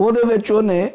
ਉਹਦੇ ਵਿੱਚ ਉਹਨੇ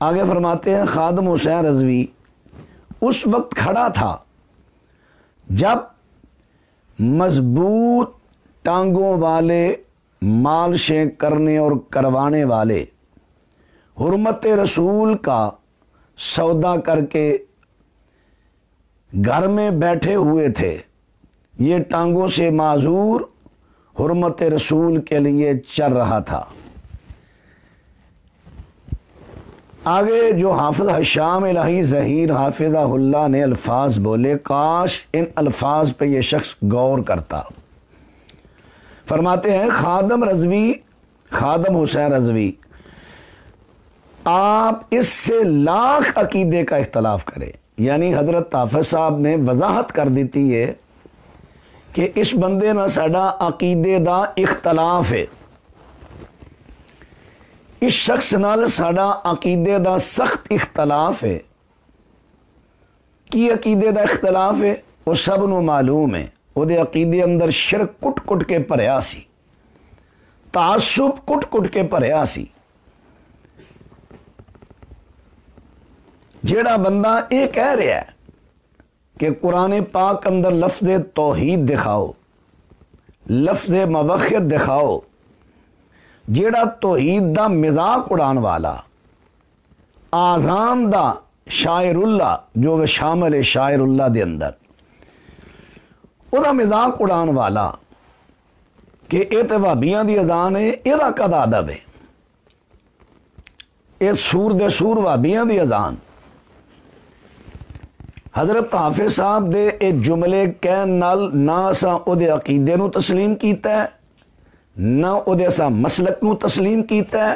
آگے فرماتے ہیں خادم حسین رضوی اس وقت کھڑا تھا جب مضبوط ٹانگوں والے مالشیں کرنے اور کروانے والے حرمت رسول کا سودا کر کے گھر میں بیٹھے ہوئے تھے. یہ ٹانگوں سے معذور حرمت رسول کے لیے چل رہا تھا. آگے جو حافظ حشام الہی ظہیر حافظہ اللہ نے الفاظ بولے، کاش ان الفاظ پہ یہ شخص غور کرتا. فرماتے ہیں خادم حسین رضوی، آپ اس سے لاکھ عقیدے کا اختلاف کریں. یعنی حضرت حافظ صاحب نے وضاحت کر دیتی ہے کہ اس بندے نہ ساڈا عقیدے دا اختلاف ہے، اس شخص نال ساڈا عقیدے دا سخت اختلاف ہے. کی عقیدے دا اختلاف ہے؟ وہ سب نو معلوم ہے. وہ دے عقیدے اندر شرک کٹ کٹ کے بھریا سی، تعصب کٹ کٹ کے بھریا سی. جیڑا بندہ یہ کہہ رہا ہے کہ قرآن پاک اندر لفظ توحید دکھاؤ، لفظ موحد دکھاؤ، جیڑا توحید دا مذاق اڑان والا، آزان دا شاعر اللہ جو شامل ہے شاعر اللہ دے اندر، او دا مذاق اڑان والا کہ اے تے وہابیاں دی اذان ہے، اے دا کد ادب ہے، اے سور دے سور وہابیاں دی اذان. حضرت حافظ صاحب دے اے جملے کہن نال نہ اساں او دے عقیدے نو تسلیم کیتا ہے، نہ او دے اساں مسلک نو تسلیم کیتا ہے،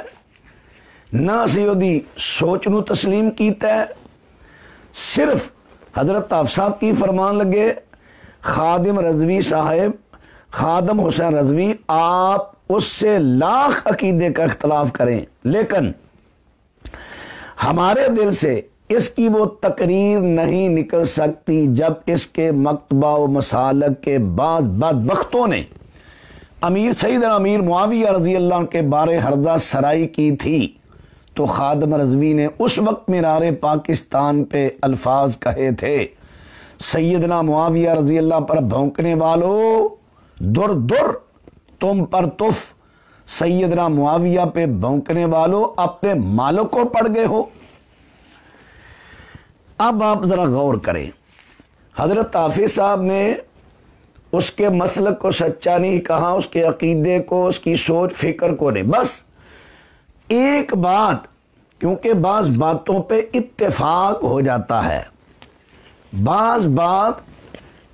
نہ اسی او دی سوچ نو تسلیم کیتا ہے. صرف حضرت حافظ صاحب کی فرمان لگے، خادم رضوی صاحب، خادم حسین رضوی، آپ اس سے لاکھ عقیدے کا اختلاف کریں، لیکن ہمارے دل سے اس کی وہ تقریر نہیں نکل سکتی جب اس کے مکتبہ و مسالک کے بعض بدبختوں نے امیر سیدنا امیر معاویہ رضی اللہ عنہ کے بارے ہردہ سرائی کی تھی. تو خادم رضوی نے اس وقت منار پاکستان پہ الفاظ کہے تھے، سیدنا معاویہ رضی اللہ پر بھونکنے والو در در تم پر تف، سیدنا معاویہ پہ بھونکنے والو اپنے مالک کو پڑ گئے ہو. اب آپ ذرا غور کریں، حضرت حافظ صاحب نے اس کے مسلک کو سچا نہیں کہا، اس کے عقیدے کو، اس کی سوچ فکر کو نہیں، بس ایک بات، کیونکہ بعض باتوں پہ اتفاق ہو جاتا ہے، بعض بات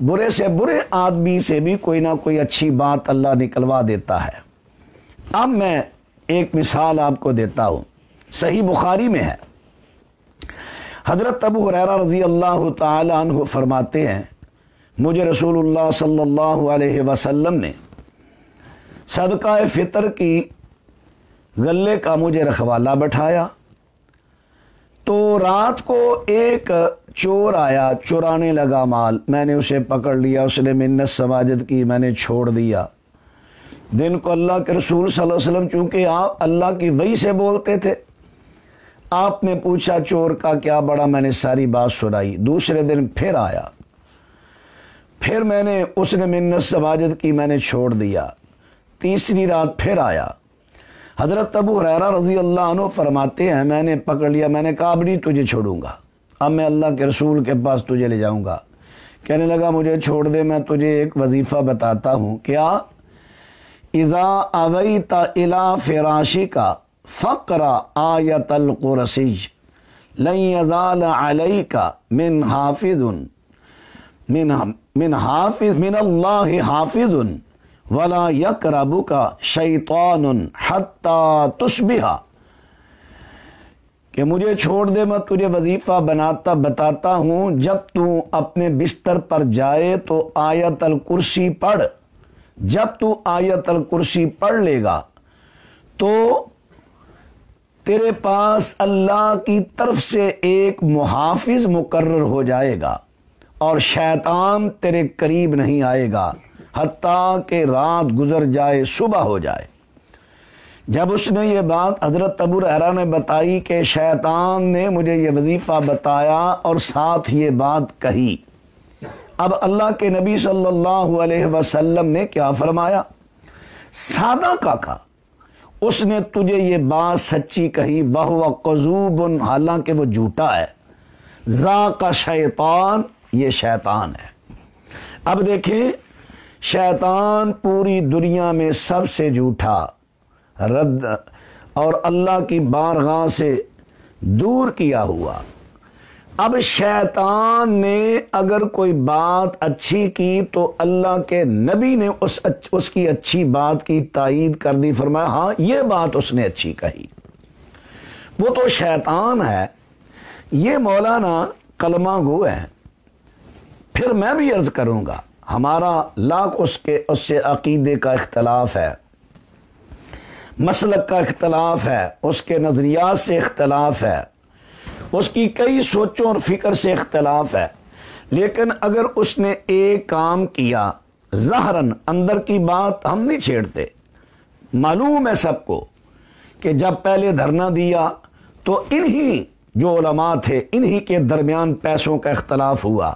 برے سے برے آدمی سے بھی کوئی نہ کوئی اچھی بات اللہ نکلوا دیتا ہے. اب میں ایک مثال آپ کو دیتا ہوں، صحیح بخاری میں ہے. حضرت ابو ہریرہ رضی اللہ تعالی عنہ فرماتے ہیں، مجھے رسول اللہ صلی اللہ علیہ وسلم نے صدقہ فطر کی غلے کا مجھے رکھوالا بٹھایا تو رات کو ایک چور آیا، چورانے لگا مال، میں نے اسے پکڑ لیا، اس نے منت سماجت کی، میں نے چھوڑ دیا. دن کو اللہ کے رسول صلی اللہ علیہ وسلم چونکہ آپ اللہ کی وحی سے بولتے تھے، آپ نے پوچھا چور کا کیا بڑا، میں نے ساری بات سنائی. دوسرے دن پھر آیا، پھر میں نے اس نے منت سماجت کی، میں نے چھوڑ دیا. تیسری رات پھر آیا. حضرت ابو ہریرہ رضی اللہ عنہ فرماتے ہیں، میں نے پکڑ لیا، میں نے کہا اب نہیں تجھے چھوڑوں گا، اب میں اللہ کے رسول کے پاس تجھے لے جاؤں گا. کہنے لگا مجھے چھوڑ دے، میں تجھے ایک وظیفہ بتاتا ہوں. کیا؟ اذا اویت الی فراشک فقرا آیت القرسی لن یزال علیک من حافظ من اللہ حافظ ولا یقربک شیطان حتی تصبح. کہ مجھے چھوڑ دے، میں تجھے وظیفہ بتاتا ہوں، جب تو اپنے بستر پر جائے تو آیت الکرسی پڑھ. جب تو آیت الکرسی پڑھ لے گا تو تیرے پاس اللہ کی طرف سے ایک محافظ مقرر ہو جائے گا اور شیطان تیرے قریب نہیں آئے گا حتیٰ کہ رات گزر جائے، صبح ہو جائے. جب اس نے یہ بات حضرت ابو ہریرہ نے بتائی کہ شیطان نے مجھے یہ وظیفہ بتایا اور ساتھ یہ بات کہی، اب اللہ کے نبی صلی اللہ علیہ وسلم نے کیا فرمایا؟ سادہ کہا، اس نے تجھے یہ بات سچی کہی، وَهُوَ قَذُوبٌ، حالانکہ وہ جھوٹا ہے، ذَاقَ شیطان، یہ شیطان ہے۔ اب دیکھیں، شیطان پوری دنیا میں سب سے جھوٹا، رد اور اللہ کی بارگاہ سے دور کیا ہوا۔ اب شیطان نے اگر کوئی بات اچھی کی تو اللہ کے نبی نے اس کی اچھی بات کی تائید کر دی، فرمایا ہاں یہ بات اس نے اچھی کہی۔ وہ تو شیطان ہے، یہ مولانا کلمہ گو ہے۔ پھر میں بھی عرض کروں گا، ہمارا لاکھ اس سے عقیدے کا اختلاف ہے، مسلک کا اختلاف ہے، اس کے نظریات سے اختلاف ہے، اس کی کئی سوچوں اور فکر سے اختلاف ہے، لیکن اگر اس نے ایک کام کیا، ظاہراً اندر کی بات ہم نہیں چھیڑتے، معلوم ہے سب کو کہ جب پہلے دھرنا دیا تو انہی جو علماء تھے انہی کے درمیان پیسوں کا اختلاف ہوا،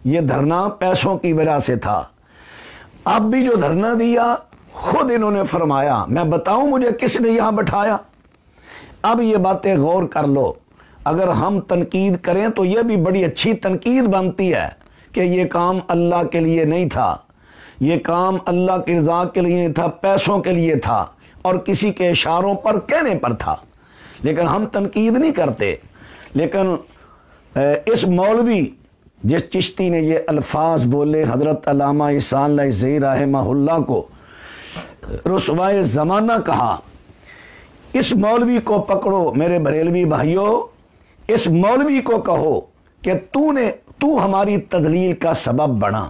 یہ دھرنا پیسوں کی وجہ سے تھا۔ اب بھی جو دھرنا دیا خود انہوں نے فرمایا، میں بتاؤں مجھے کس نے یہاں بٹھایا؟ اب یہ باتیں غور کر لو، اگر ہم تنقید کریں تو یہ بھی بڑی اچھی تنقید بنتی ہے کہ یہ کام اللہ کے لیے نہیں تھا، یہ کام اللہ کی رضا کے لیے نہیں تھا، پیسوں کے لیے تھا اور کسی کے اشاروں پر کہنے پر تھا، لیکن ہم تنقید نہیں کرتے۔ لیکن اس مولوی جس چشتی نے یہ الفاظ بولے، حضرت علامہ احسان اللہ زئی رحمہ اللہ کو رسوائے زمانہ کہا، اس مولوی کو پکڑو میرے بریلوی بھائیوں، اس مولوی کو کہو کہ تو ہماری تضلیل کا سبب بنا۔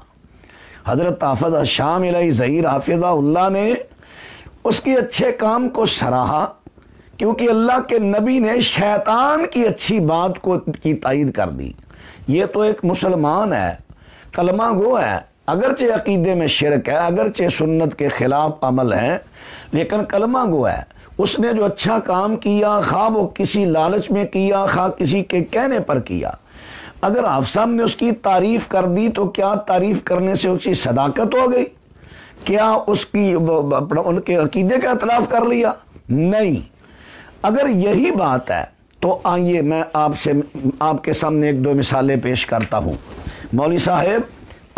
حضرت حافظ شام علیہ ظہیر حافظہ اللہ نے اس کے اچھے کام کو سراہا، کیونکہ اللہ کے نبی نے شیطان کی اچھی بات کی تائید کر دی۔ یہ تو ایک مسلمان ہے، کلمہ گو ہے، اگرچہ عقیدے میں شرک ہے، اگرچہ سنت کے خلاف عمل ہے، لیکن کلمہ گو ہے۔ اس نے جو اچھا کام کیا، خواہ وہ کسی لالچ میں کیا، خواہ کسی کے کہنے پر کیا، اگر آپ صاحب نے اس کی تعریف کر دی تو کیا تعریف کرنے سے اس کی صداقت ہو گئی؟ کیا ان کے عقیدے کا اختلاف کر لیا؟ نہیں۔ اگر یہی بات ہے تو آئیے میں آپ کے سامنے ایک دو مثالیں پیش کرتا ہوں۔ مولوی صاحب،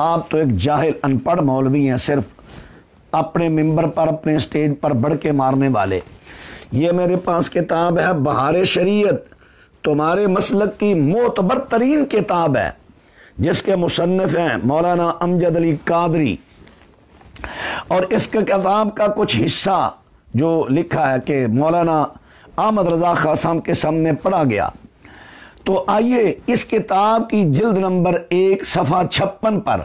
آپ تو ایک جاہل ان پڑھ مولوی ہیں، صرف اپنے ممبر پر اپنے سٹیج پر بڑھ کے مارنے والے۔ یہ میرے پاس کتاب ہے بہار شریعت، تمہارے مسلک کی معتبر ترین کتاب ہے، جس کے مصنف ہیں مولانا امجد علی قادری، اور اس کے کتاب کا کچھ حصہ جو لکھا ہے کہ مولانا احمد رضا خان صاحب کے سامنے پڑھا گیا۔ تو آئیے اس کتاب کی جلد نمبر 1 صفحہ 56 پر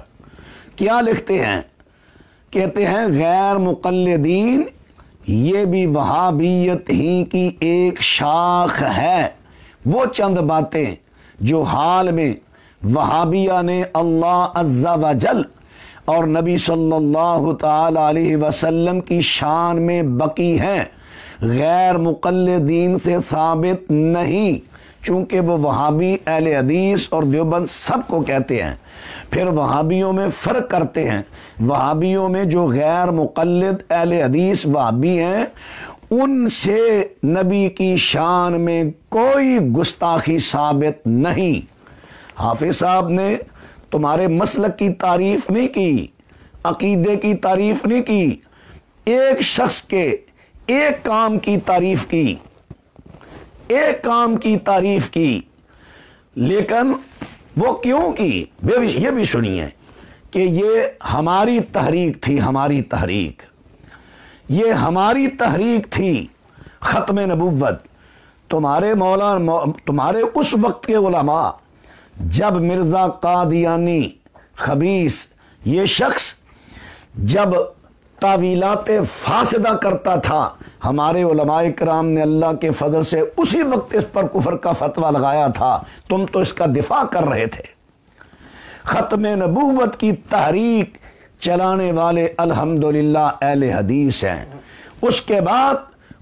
کیا لکھتے ہیں؟ کہتے ہیں غیر مقلدین یہ بھی وہابیت ہی کی ایک شاخ ہے، وہ چند باتیں جو حال میں وہابیہ نے اللہ عز و جل اور نبی صلی اللہ تعالی علیہ وسلم کی شان میں بقی ہیں، غیر مقلدین سے ثابت نہیں، چونکہ وہ وہابی اہل حدیث اور دیوبند سب کو کہتے ہیں۔ پھر وہابیوں میں فرق کرتے ہیں، وہابیوں میں جو غیر مقلد اہل حدیث وہابی ہیں ان سے نبی کی شان میں کوئی گستاخی ثابت نہیں۔ حافظ صاحب نے تمہارے مسلک کی تعریف نہیں کی، عقیدے کی تعریف نہیں کی، ایک شخص کے ایک کام کی تعریف کی، ایک کام کی تعریف کی، لیکن وہ کیوں کی یہ بھی سنیے کہ یہ ہماری تحریک تھی، ہماری تحریک، یہ ہماری تحریک تھی ختم نبوت۔ تمہارے اس وقت کے علماء، جب مرزا قادیانی خبیث یہ شخص جب تعویلات فاسدہ کرتا تھا، ہمارے علماء کرام نے اللہ کے فضل سے اسی وقت اس پر کفر کا فتویٰ لگایا تھا، تم تو اس کا دفاع کر رہے تھے۔ ختم نبوت کی تحریک چلانے والے الحمدللہ اہل حدیث ہیں۔ اس کے بعد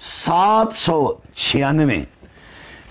796,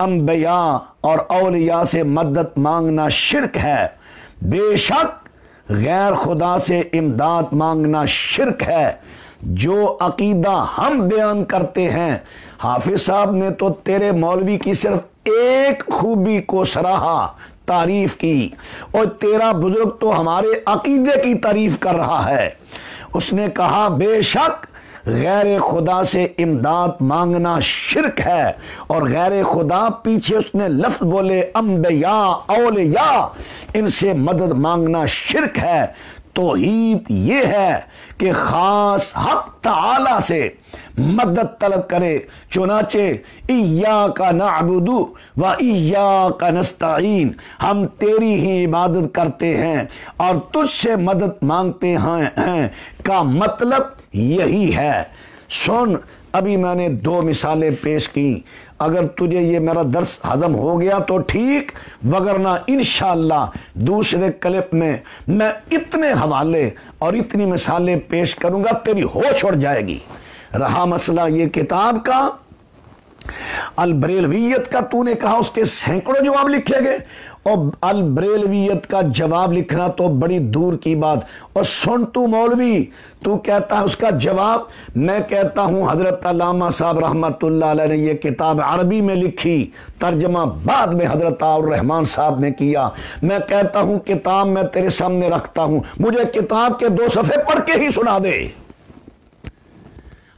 انبیاء اور اولیاء سے مدد مانگنا شرک ہے، بے شک غیر خدا سے امداد مانگنا شرک ہے۔ جو عقیدہ ہم بیان کرتے ہیں، حافظ صاحب نے تو تیرے مولوی کی صرف ایک خوبی کو سراہا، تعریف کی، اور تیرا بزرگ تو ہمارے عقیدے کی تعریف کر رہا ہے۔ اس نے کہا بے شک غیر خدا سے امداد مانگنا شرک ہے، اور غیر خدا پیچھے اس نے لفظ بولے انبیاء اولیاء، ان سے مدد مانگنا شرک ہے۔ توحید یہ ہے کہ خاص حق تعالی سے مدد طلب کرے، چنانچہ ایاک نعبد و ایاک نستعین، ہم تیری ہی عبادت کرتے ہیں اور تجھ سے مدد مانگتے ہیں کا مطلب یہی ہے۔ سن، ابھی میں نے 2 مثالیں پیش کی، اگر تجھے یہ میرا درس ہضم ہو گیا تو ٹھیک، وگرنہ انشاءاللہ دوسرے کلپ میں میں اتنے حوالے اور اتنی مثالیں پیش کروں گا تیری ہوش اڑ جائے گی۔ رہا مسئلہ یہ کتاب کا، البریلویت کا، تو نے کہا اس کے سینکڑوں جواب لکھے گئے، اور البریلویت کا جواب لکھنا تو بڑی دور کی بات۔ اور سن تو مولوی، تو کہتا ہے اس کا جواب، میں کہتا ہوں حضرت علامہ صاحب رحمت اللہ علیہ نے یہ کتاب عربی میں لکھی، ترجمہ بعد میں حضرت الرحمن صاحب نے کیا۔ میں کہتا ہوں کتاب میں تیرے سامنے رکھتا ہوں، مجھے کتاب کے 2 صفحے پڑھ کے ہی سنا دے۔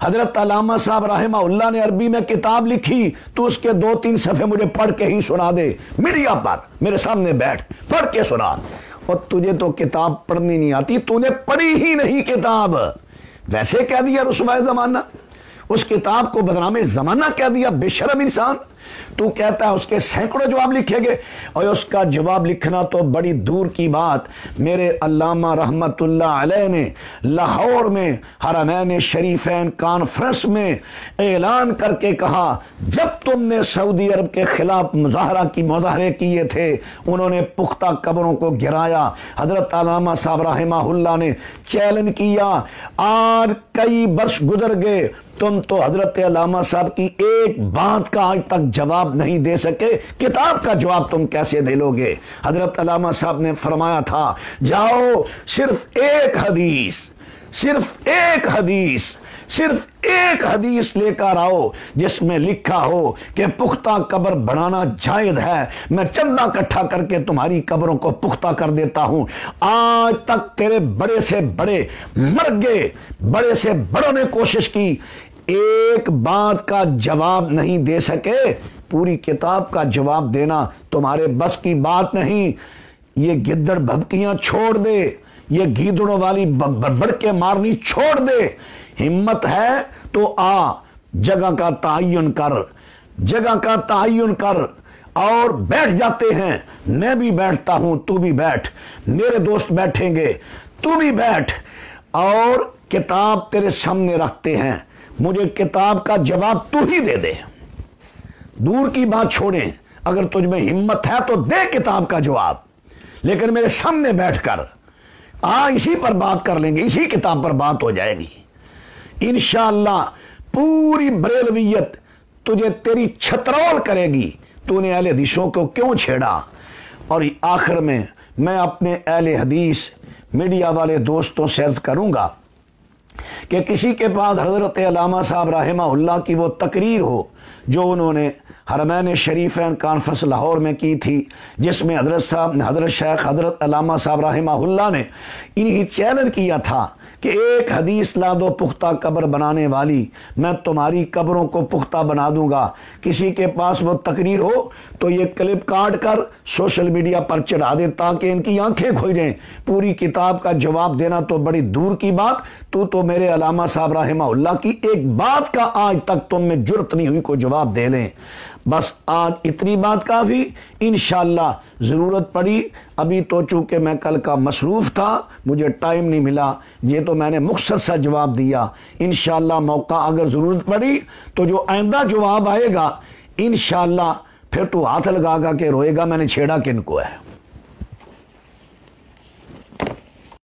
حضرت علامہ صاحب رحمہ اللہ نے عربی میں کتاب لکھی، تو اس کے 2-3 صفحے مجھے پڑھ کے ہی سنا دے، میڈیا پر میرے سامنے بیٹھ پڑھ کے سنا۔ اور تجھے تو کتاب پڑھنی نہیں آتی، تو نے پڑھی ہی نہیں کتاب، ویسے کہہ دیا رسوائے زمانہ، اس کتاب کو بدنام زمانہ کہہ دیا، بے شرم انسان۔ تو کہتا ہے اس کے سینکڑوں جواب لکھے گئے، اور اس کا جواب لکھنا تو بڑی دور کی بات۔ میرے علامہ رحمت اللہ علیہ نے لاہور میں حرمین شریفین کانفرنس میں اعلان کر کے کہا، جب تم نے سعودی عرب کے خلاف مظاہرے کیے تھے، انہوں نے پختہ قبروں کو گرایا، حضرت علامہ صاحب رحمہ اللہ نے چیلنج کیا، آج کئی برس گزر گئے، تم تو حضرت علامہ صاحب کی ایک بات کا آج تک جواب نہیں دے سکے، کتاب کا جواب تم کیسے دے لو گے؟ حضرت علامہ صاحب نے فرمایا تھا، جاؤ صرف ایک حدیث لے کر آؤ جس میں لکھا ہو کہ پختہ قبر بنانا جائز ہے، میں چندہ اکٹھا کر کے تمہاری قبروں کو پختہ کر دیتا ہوں۔ آج تک تیرے بڑے سے بڑے مر گئے، بڑے سے بڑوں نے کوشش کی، ایک بات کا جواب نہیں دے سکے، پوری کتاب کا جواب دینا تمہارے بس کی بات نہیں۔ یہ گدڑ بھبکیاں چھوڑ دے، یہ گیدڑوں والی بڑکے مارنی چھوڑ دے، ہمت ہے تو آ، جگہ کا تعین کر، اور بیٹھ جاتے ہیں، میں بھی بیٹھتا ہوں، تو بھی بیٹھ، میرے دوست بیٹھیں گے، تو بھی بیٹھ، اور کتاب تیرے سامنے رکھتے ہیں، مجھے کتاب کا جواب تو ہی دے دے، دور کی بات چھوڑیں، اگر تجھ میں ہمت ہے تو دے کتاب کا جواب، لیکن میرے سامنے بیٹھ کر اسی پر بات کر لیں گے، اسی کتاب پر بات ہو جائے گی انشاءاللہ۔ پوری بریلویت تجھے تیری چھترول کرے گی، تو نے اہل حدیثوں کو کیوں چھیڑا۔ اور آخر میں اپنے اہل حدیث میڈیا والے دوستوں سے عرض کروں گا کہ کسی کے پاس حضرت علامہ صاحب رحمہ اللہ کی وہ تقریر ہو جو انہوں نے حرمین شریفین کانفرنس لاہور میں کی تھی، جس میں حضرت شیخ حضرت علامہ صاحب رحمہ اللہ نے انہی چیلنج کیا تھا کہ ایک حدیث لا دو پختہ قبر بنانے والی، میں تمہاری قبروں کو پختہ بنا دوں گا۔ کسی کے پاس وہ تقریر ہو تو یہ کلپ کاٹ کر سوشل میڈیا پر چڑھا دے تاکہ ان کی آنکھیں کھل جائیں۔ پوری کتاب کا جواب دینا تو بڑی دور کی بات، تو میرے علامہ صاحب رحمہ اللہ کی ایک بات کا آج تک تم میں جرت نہیں ہوئی کو جواب دے لیں۔ بس آج اتنی بات کافی، انشاءاللہ ضرورت پڑی، ابھی تو چونکہ میں کل کا مصروف تھا، مجھے ٹائم نہیں ملا، یہ تو میں نے مختصر سا جواب دیا۔ انشاءاللہ موقع اگر ضرورت پڑی تو جو آئندہ جواب آئے گا انشاءاللہ پھر تو ہاتھ لگا گا کہ روئے گا میں نے چھیڑا کن کو ہے۔